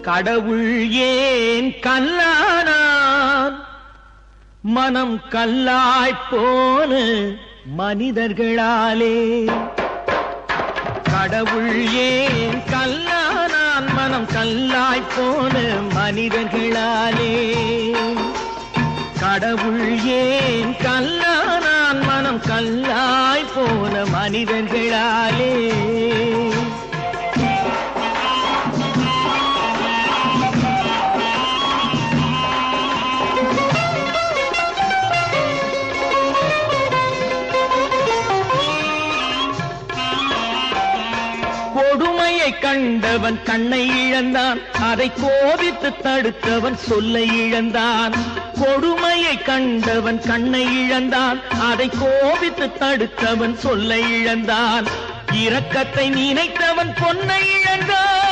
கடவுள் ஏன் கல்லானான் மனம் கல்லாய்ப்போன மனிதர்களாலே கடவுள் ஏன் கல்லானான் மனம் கல்லாய்ப்போன மனிதர்களாலே கடவுள் ஏன் கல்லானான் மனம் கல்லாய்ப்போன மனிதர்களாலே கொடுமையை கண்டவன் கண்ணை இழந்தான் அதை கோபித்து தடுத்தவன் சொல்லை இழந்தான் கொடுமையை கண்டவன் கண்ணை இழந்தான் அதை கோபித்து தடுத்தவன் சொல்லை இழந்தான் இரக்கத்தை நினைத்தவன் பொன்னை இழந்தான்